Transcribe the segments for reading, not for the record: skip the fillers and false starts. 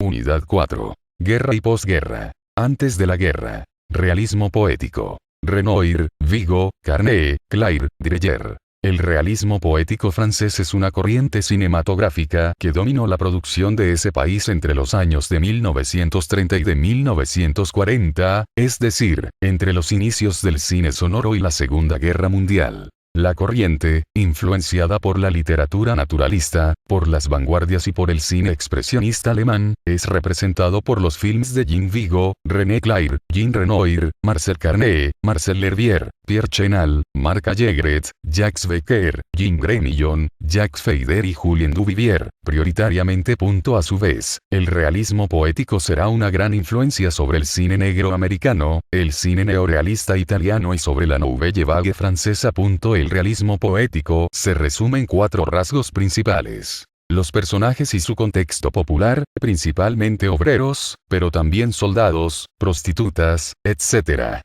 Unidad 4. Guerra y posguerra. Antes de la guerra. Realismo poético. Renoir, Vigo, Carné, Clair, Dreyer. El realismo poético francés es una corriente cinematográfica que dominó la producción de ese país entre los años de 1930 y de 1940, es decir, entre los inicios del cine sonoro y la Segunda Guerra Mundial. La corriente, influenciada por la literatura naturalista, por las vanguardias y por el cine expresionista alemán, es representado por los films de Jean Vigo, René Clair, Jean Renoir, Marcel Carné, Marcel L'Herbier, Pierre Chenal, Marc Allegret, Jacques Becker, Jean Gremillon, Jacques Feyder y Julien Duvivier, prioritariamente. A su vez, el realismo poético será una gran influencia sobre el cine negro americano, el cine neorealista italiano y sobre la nouvelle vague francesa. El realismo poético se resume en 4 rasgos principales. Los personajes y su contexto popular, principalmente obreros, pero también soldados, prostitutas, etc.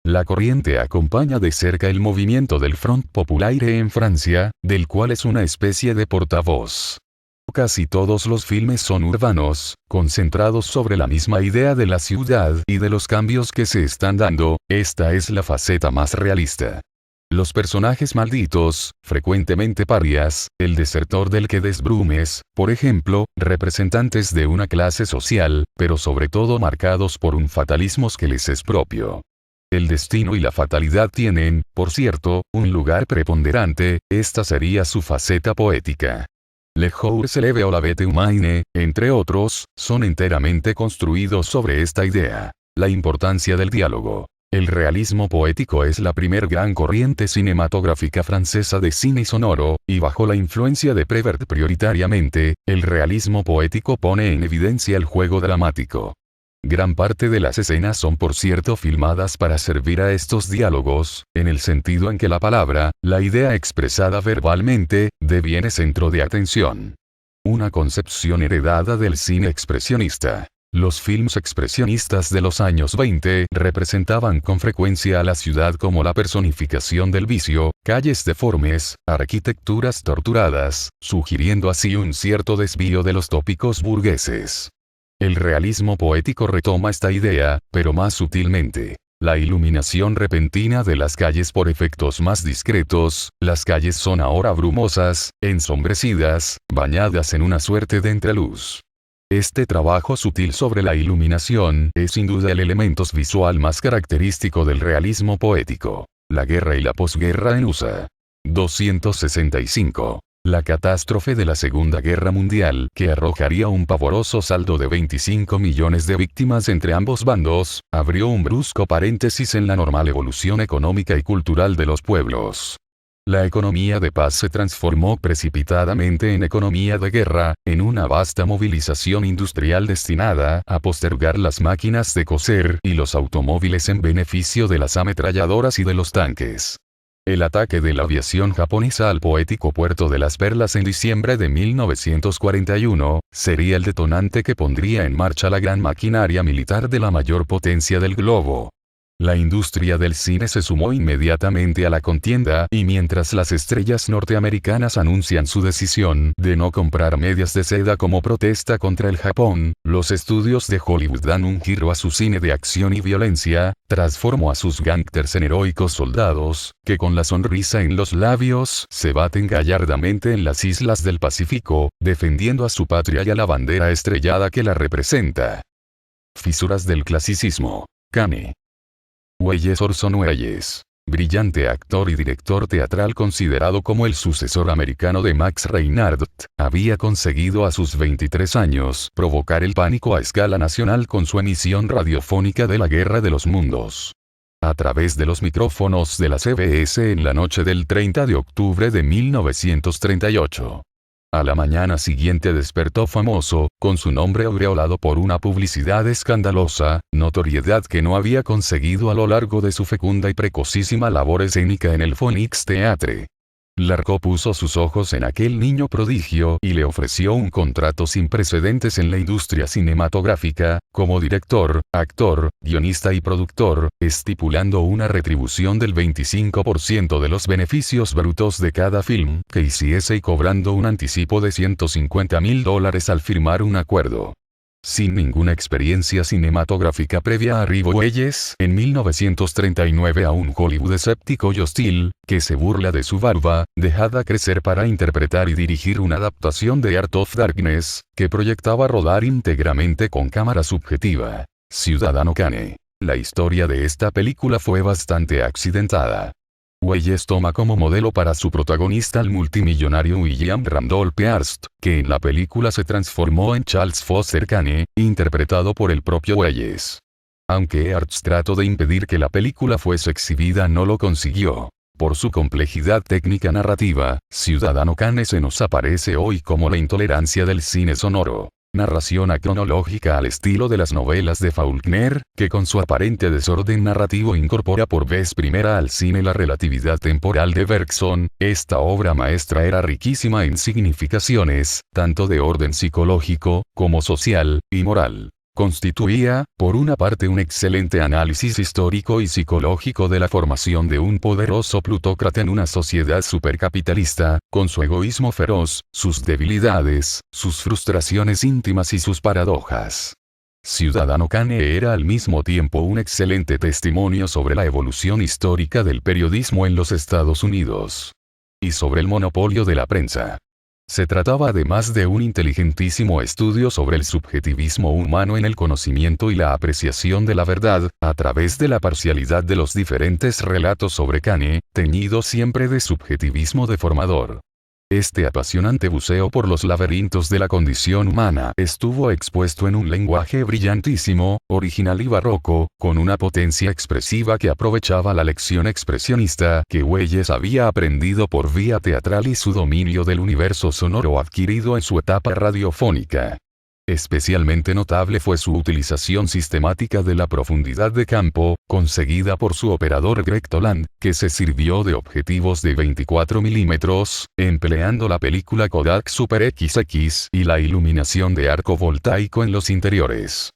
La corriente acompaña de cerca el movimiento del Front Populaire en Francia, del cual es una especie de portavoz. Casi todos los filmes son urbanos, concentrados sobre la misma idea de la ciudad y de los cambios que se están dando. Esta es la faceta más realista. Los personajes malditos, frecuentemente parias, el desertor del Quai des Brumes, por ejemplo, representantes de una clase social, pero sobre todo marcados por un fatalismo que les es propio. El destino y la fatalidad tienen, por cierto, un lugar preponderante. Esta sería su faceta poética. Le Jour se leve o la bête humaine, entre otros, son enteramente construidos sobre esta idea. La importancia del diálogo. El realismo poético es la primer gran corriente cinematográfica francesa de cine sonoro, y bajo la influencia de Prévert prioritariamente, el realismo poético pone en evidencia el juego dramático. Gran parte de las escenas son por cierto filmadas para servir a estos diálogos, en el sentido en que la palabra, la idea expresada verbalmente, deviene centro de atención. Una concepción heredada del cine expresionista. Los films expresionistas de los años 20 representaban con frecuencia a la ciudad como la personificación del vicio, calles deformes, arquitecturas torturadas, sugiriendo así un cierto desvío de los tópicos burgueses. El realismo poético retoma esta idea, pero más sutilmente. La iluminación repentina de las calles por efectos más discretos, las calles son ahora brumosas, ensombrecidas, bañadas en una suerte de entreluz. Este trabajo sutil sobre la iluminación es sin duda el elemento visual más característico del realismo poético. La guerra y la posguerra en USA. 265. La catástrofe de la Segunda Guerra Mundial, que arrojaría un pavoroso saldo de 25 millones de víctimas entre ambos bandos, abrió un brusco paréntesis en la normal evolución económica y cultural de los pueblos. La economía de paz se transformó precipitadamente en economía de guerra, en una vasta movilización industrial destinada a postergar las máquinas de coser y los automóviles en beneficio de las ametralladoras y de los tanques. El ataque de la aviación japonesa al poético puerto de Las Perlas en diciembre de 1941, sería el detonante que pondría en marcha la gran maquinaria militar de la mayor potencia del globo. La industria del cine se sumó inmediatamente a la contienda y mientras las estrellas norteamericanas anuncian su decisión de no comprar medias de seda como protesta contra el Japón, los estudios de Hollywood dan un giro a su cine de acción y violencia, transformó a sus gángsters en heroicos soldados, que con la sonrisa en los labios se baten gallardamente en las islas del Pacífico, defendiendo a su patria y a la bandera estrellada que la representa. Fisuras del clasicismo. Cane. Welles Orson Welles. Brillante actor y director teatral considerado como el sucesor americano de Max Reinhardt, había conseguido a sus 23 años provocar el pánico a escala nacional con su emisión radiofónica de La Guerra de los Mundos. A través de los micrófonos de la CBS en la noche del 30 de octubre de 1938. A la mañana siguiente despertó famoso, con su nombre aureolado por una publicidad escandalosa, notoriedad que no había conseguido a lo largo de su fecunda y precocísima labor escénica en el Phoenix Theatre. Larco puso sus ojos en aquel niño prodigio y le ofreció un contrato sin precedentes en la industria cinematográfica, como director, actor, guionista y productor, estipulando una retribución del 25% de los beneficios brutos de cada film que hiciese y cobrando un anticipo de $150,000 al firmar un acuerdo. Sin ninguna experiencia cinematográfica previa a Welles en 1939 a un Hollywood escéptico y hostil, que se burla de su barba, dejada crecer para interpretar y dirigir una adaptación de Art of Darkness, que proyectaba rodar íntegramente con cámara subjetiva. Ciudadano Kane. La historia de esta película fue bastante accidentada. Welles toma como modelo para su protagonista al multimillonario William Randolph Hearst, que en la película se transformó en Charles Foster Kane, interpretado por el propio Welles. Aunque Hearst trató de impedir que la película fuese exhibida, no lo consiguió. Por su complejidad técnica narrativa, Ciudadano Kane se nos aparece hoy como la intolerancia del cine sonoro. Narración acronológica al estilo de las novelas de Faulkner, que con su aparente desorden narrativo incorpora por vez primera al cine la relatividad temporal de Bergson. Esta obra maestra era riquísima en significaciones, tanto de orden psicológico, como social, y moral. Constituía, por una parte, un excelente análisis histórico y psicológico de la formación de un poderoso plutócrata en una sociedad supercapitalista, con su egoísmo feroz, sus debilidades, sus frustraciones íntimas y sus paradojas. Ciudadano Kane era al mismo tiempo un excelente testimonio sobre la evolución histórica del periodismo en los Estados Unidos. Y sobre el monopolio de la prensa. Se trataba además de un inteligentísimo estudio sobre el subjetivismo humano en el conocimiento y la apreciación de la verdad, a través de la parcialidad de los diferentes relatos sobre Kane, teñido siempre de subjetivismo deformador. Este apasionante buceo por los laberintos de la condición humana estuvo expuesto en un lenguaje brillantísimo, original y barroco, con una potencia expresiva que aprovechaba la lección expresionista que Welles había aprendido por vía teatral y su dominio del universo sonoro adquirido en su etapa radiofónica. Especialmente notable fue su utilización sistemática de la profundidad de campo, conseguida por su operador Greg Toland, que se sirvió de objetivos de 24 milímetros, empleando la película Kodak Super XX y la iluminación de arco voltaico en los interiores.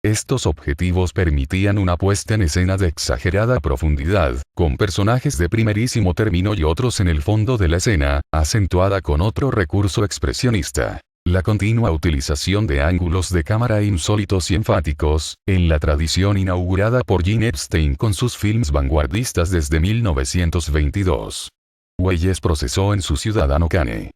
Estos objetivos permitían una puesta en escena de exagerada profundidad, con personajes de primerísimo término y otros en el fondo de la escena, acentuada con otro recurso expresionista. La continua utilización de ángulos de cámara insólitos y enfáticos, en la tradición inaugurada por Gene Epstein con sus films vanguardistas desde 1922. Welles procesó en su Ciudadano Kane.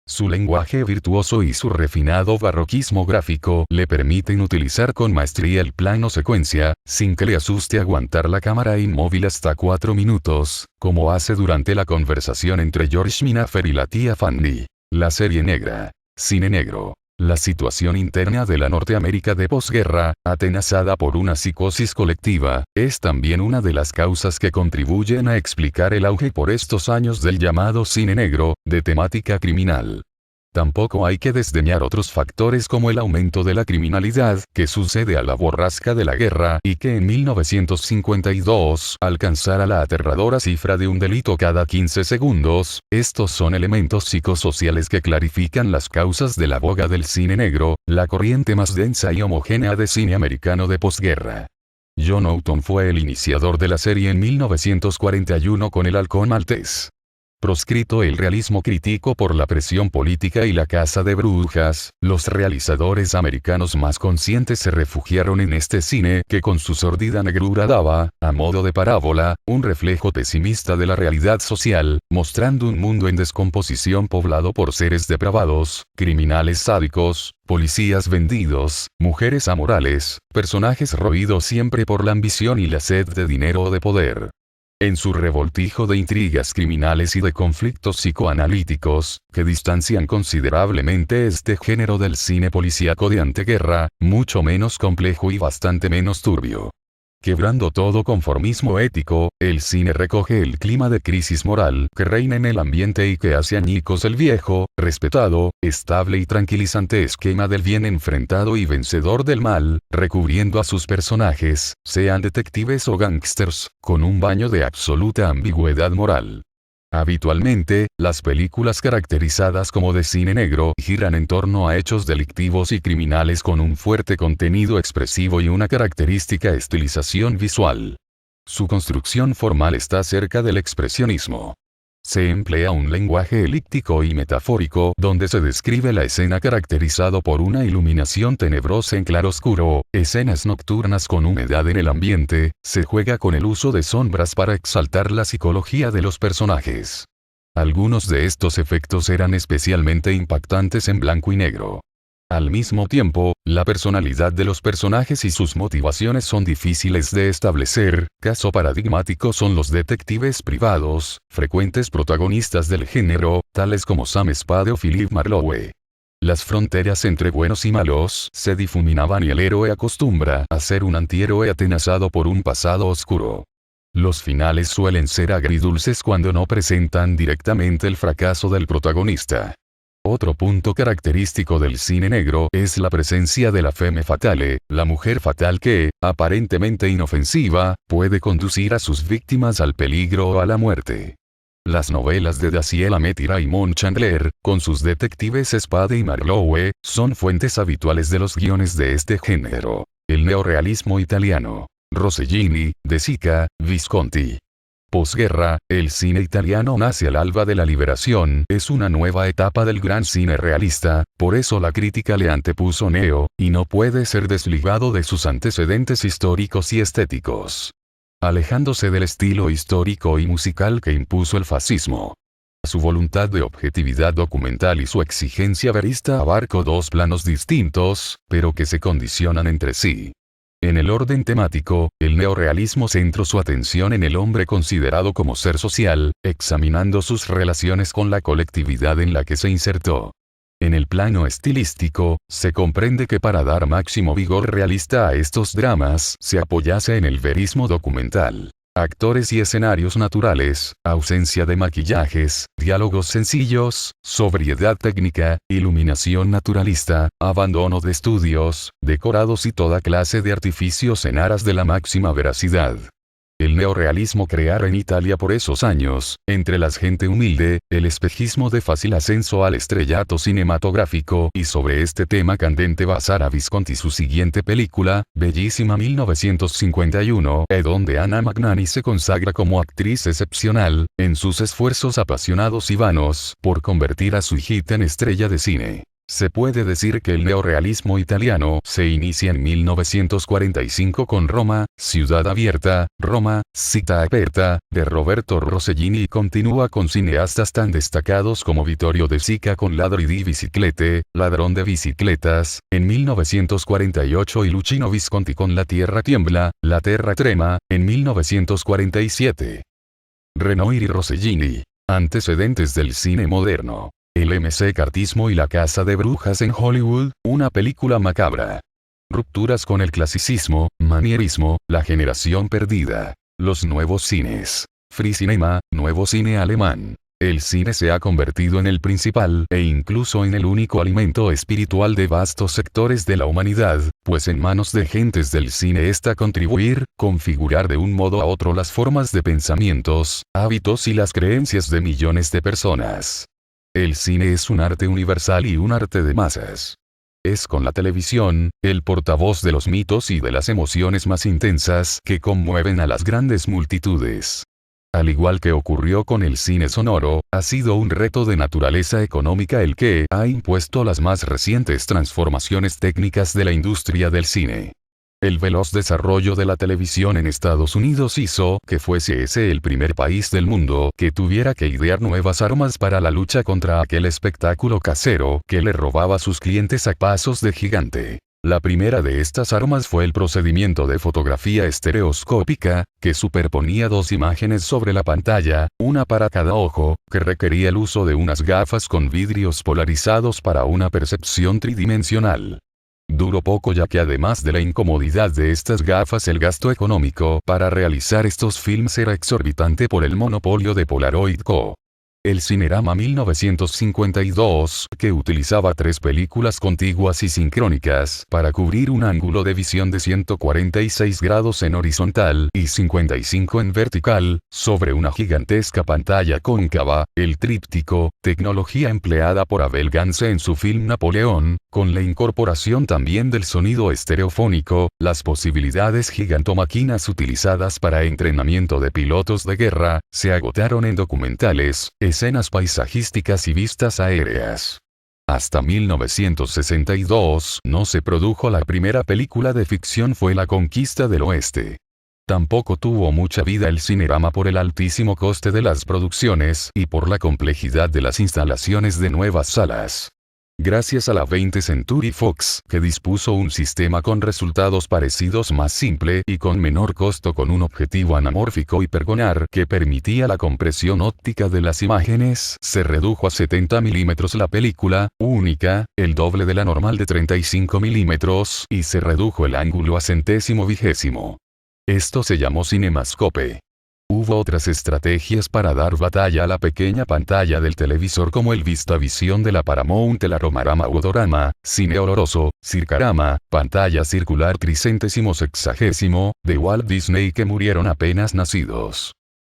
Su lenguaje virtuoso y su refinado barroquismo gráfico le permiten utilizar con maestría el plano secuencia, sin que le asuste aguantar la cámara inmóvil hasta 4 minutos, como hace durante la conversación entre George Minafer y la tía Fanny. La serie negra. Cine negro. La situación interna de la Norteamérica de posguerra, atenazada por una psicosis colectiva, es también una de las causas que contribuyen a explicar el auge por estos años del llamado cine negro, de temática criminal. Tampoco hay que desdeñar otros factores como el aumento de la criminalidad, que sucede a la borrasca de la guerra, y que en 1952 alcanzara la aterradora cifra de un delito cada 15 segundos. Estos son elementos psicosociales que clarifican las causas de la boga del cine negro, la corriente más densa y homogénea de cine americano de posguerra. John Houghton fue el iniciador de la serie en 1941 con El halcón maltés. Proscrito el realismo crítico por la presión política y la caza de brujas, los realizadores americanos más conscientes se refugiaron en este cine que con su sordida negrura daba, a modo de parábola, un reflejo pesimista de la realidad social, mostrando un mundo en descomposición poblado por seres depravados, criminales sádicos, policías vendidos, mujeres amorales, personajes roídos siempre por la ambición y la sed de dinero o de poder. En su revoltijo de intrigas criminales y de conflictos psicoanalíticos, que distancian considerablemente este género del cine policíaco de anteguerra, mucho menos complejo y bastante menos turbio. Quebrando todo conformismo ético, el cine recoge el clima de crisis moral que reina en el ambiente y que hace añicos el viejo, respetado, estable y tranquilizante esquema del bien enfrentado y vencedor del mal, recubriendo a sus personajes, sean detectives o gángsters, con un baño de absoluta ambigüedad moral. Habitualmente, las películas caracterizadas como de cine negro giran en torno a hechos delictivos y criminales con un fuerte contenido expresivo y una característica estilización visual. Su construcción formal está cerca del expresionismo. Se emplea un lenguaje elíptico y metafórico donde se describe la escena caracterizado por una iluminación tenebrosa en claroscuro, escenas nocturnas con humedad en el ambiente, se juega con el uso de sombras para exaltar la psicología de los personajes. Algunos de estos efectos eran especialmente impactantes en blanco y negro. Al mismo tiempo, la personalidad de los personajes y sus motivaciones son difíciles de establecer. Caso paradigmático son los detectives privados, frecuentes protagonistas del género, tales como Sam Spade o Philip Marlowe. Las fronteras entre buenos y malos se difuminaban y el héroe acostumbra a ser un antihéroe atenazado por un pasado oscuro. Los finales suelen ser agridulces cuando no presentan directamente el fracaso del protagonista. Otro punto característico del cine negro es la presencia de la femme fatale, la mujer fatal que, aparentemente inofensiva, puede conducir a sus víctimas al peligro o a la muerte. Las novelas de Dashiell Hammett y Raymond Chandler, con sus detectives Spade y Marlowe, son fuentes habituales de los guiones de este género. El neorrealismo italiano. Rossellini, De Sica, Visconti. Posguerra, el cine italiano nace al alba de la liberación, es una nueva etapa del gran cine realista, por eso la crítica le antepuso neo, y no puede ser desligado de sus antecedentes históricos y estéticos. Alejándose del estilo histórico y musical que impuso el fascismo. Su voluntad de objetividad documental y su exigencia verista abarcó dos planos distintos, pero que se condicionan entre sí. En el orden temático, el neorrealismo centró su atención en el hombre considerado como ser social, examinando sus relaciones con la colectividad en la que se insertó. En el plano estilístico, se comprende que para dar máximo vigor realista a estos dramas, se apoyase en el verismo documental. Actores y escenarios naturales, ausencia de maquillajes, diálogos sencillos, sobriedad técnica, iluminación naturalista, abandono de estudios, decorados y toda clase de artificios en aras de la máxima veracidad. El neorrealismo creara en Italia por esos años, entre la gente humilde, el espejismo de fácil ascenso al estrellato cinematográfico y sobre este tema candente basara Visconti su siguiente película, bellísima 1951, donde Anna Magnani se consagra como actriz excepcional, en sus esfuerzos apasionados y vanos, por convertir a su hijita en estrella de cine. Se puede decir que el neorrealismo italiano se inicia en 1945 con Roma, Ciudad Abierta, Roma, Città Aperta, de Roberto Rossellini y continúa con cineastas tan destacados como Vittorio De Sica con Ladri di Biciclette, Ladrón de Bicicletas, en 1948 y Luchino Visconti con La Tierra Tiembla, La Terra Trema, en 1947. Renoir y Rossellini. Antecedentes del cine moderno. El McCarthyismo y la Casa de Brujas en Hollywood, una película macabra. Rupturas con el clasicismo, manierismo, la generación perdida. Los nuevos cines. Free Cinema, nuevo cine alemán. El cine se ha convertido en el principal, e incluso en el único alimento espiritual de vastos sectores de la humanidad, pues en manos de gentes del cine está contribuir, configurar de un modo a otro las formas de pensamientos, hábitos y las creencias de millones de personas. El cine es un arte universal y un arte de masas. Es con la televisión, el portavoz de los mitos y de las emociones más intensas que conmueven a las grandes multitudes. Al igual que ocurrió con el cine sonoro, ha sido un reto de naturaleza económica el que ha impuesto las más recientes transformaciones técnicas de la industria del cine. El veloz desarrollo de la televisión en Estados Unidos hizo que fuese ese el primer país del mundo que tuviera que idear nuevas armas para la lucha contra aquel espectáculo casero que le robaba a sus clientes a pasos de gigante. La primera de estas armas fue el procedimiento de fotografía estereoscópica, que superponía dos imágenes sobre la pantalla, una para cada ojo, que requería el uso de unas gafas con vidrios polarizados para una percepción tridimensional. Duró poco ya que además de la incomodidad de estas gafas el gasto económico para realizar estos films era exorbitante por el monopolio de Polaroid Co. El Cinerama 1952, que utilizaba 3 películas contiguas y sincrónicas para cubrir un ángulo de visión de 146 grados en horizontal y 55 en vertical, sobre una gigantesca pantalla cóncava, el tríptico, tecnología empleada por Abel Gance en su film Napoleón, con la incorporación también del sonido estereofónico, las posibilidades gigantomáquinas utilizadas para entrenamiento de pilotos de guerra, se agotaron en documentales, escenas paisajísticas y vistas aéreas. Hasta 1962 no se produjo la primera película de ficción, fue La Conquista del Oeste. Tampoco tuvo mucha vida el Cinerama por el altísimo coste de las producciones y por la complejidad de las instalaciones de nuevas salas. Gracias a la 20th Century Fox, que dispuso un sistema con resultados parecidos más simple y con menor costo, con un objetivo anamórfico hipergonar que permitía la compresión óptica de las imágenes, se redujo a 70 mm la película, única, el doble de la normal de 35 mm, y se redujo el ángulo a centésimo vigésimo. Esto se llamó cinemascope. Hubo otras estrategias para dar batalla a la pequeña pantalla del televisor, como el VistaVision de la Paramount, el Aromarama u Odorama, Cine Oloroso, Circarama, pantalla circular tricentésimo sexagésimo, de Walt Disney, que murieron apenas nacidos.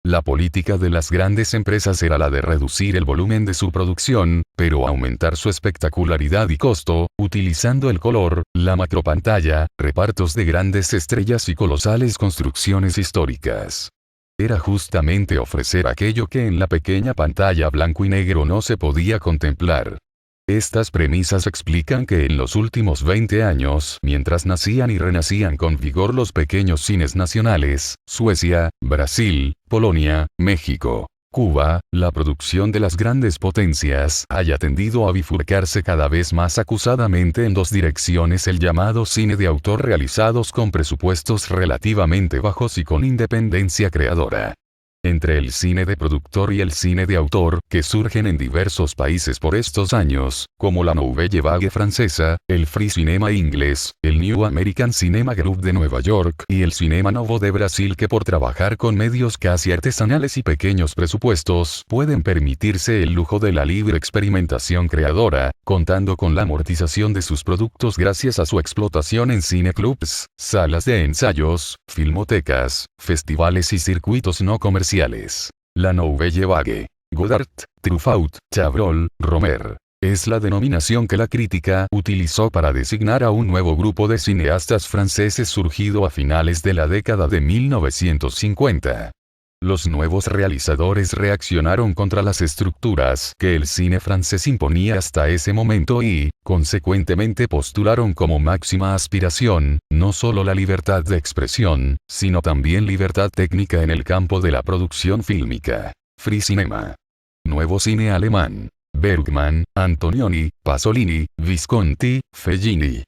La política de las grandes empresas era la de reducir el volumen de su producción, pero aumentar su espectacularidad y costo, utilizando el color, la macropantalla, repartos de grandes estrellas y colosales construcciones históricas. Era justamente ofrecer aquello que en la pequeña pantalla blanco y negro no se podía contemplar. Estas premisas explican que en los últimos 20 años, mientras nacían y renacían con vigor los pequeños cines nacionales, Suecia, Brasil, Polonia, México, Cuba, la producción de las grandes potencias haya tendido a bifurcarse cada vez más acusadamente en dos direcciones: el llamado cine de autor, realizados con presupuestos relativamente bajos y con independencia creadora. Entre el cine de productor y el cine de autor, que surgen en diversos países por estos años, como la Nouvelle Vague francesa, el Free Cinema inglés, el New American Cinema Group de Nueva York y el Cinema Novo de Brasil, que por trabajar con medios casi artesanales y pequeños presupuestos, pueden permitirse el lujo de la libre experimentación creadora, contando con la amortización de sus productos gracias a su explotación en cineclubs, salas de ensayos, filmotecas, festivales y circuitos no comerciales. La Nouvelle Vague, Godard, Truffaut, Chabrol, Romer, es la denominación que la crítica utilizó para designar a un nuevo grupo de cineastas franceses surgido a finales de la década de 1950. Los nuevos realizadores reaccionaron contra las estructuras que el cine francés imponía hasta ese momento y, consecuentemente, postularon como máxima aspiración, no solo la libertad de expresión, sino también libertad técnica en el campo de la producción fílmica. Free Cinema. Nuevo cine alemán. Bergman, Antonioni, Pasolini, Visconti, Fellini.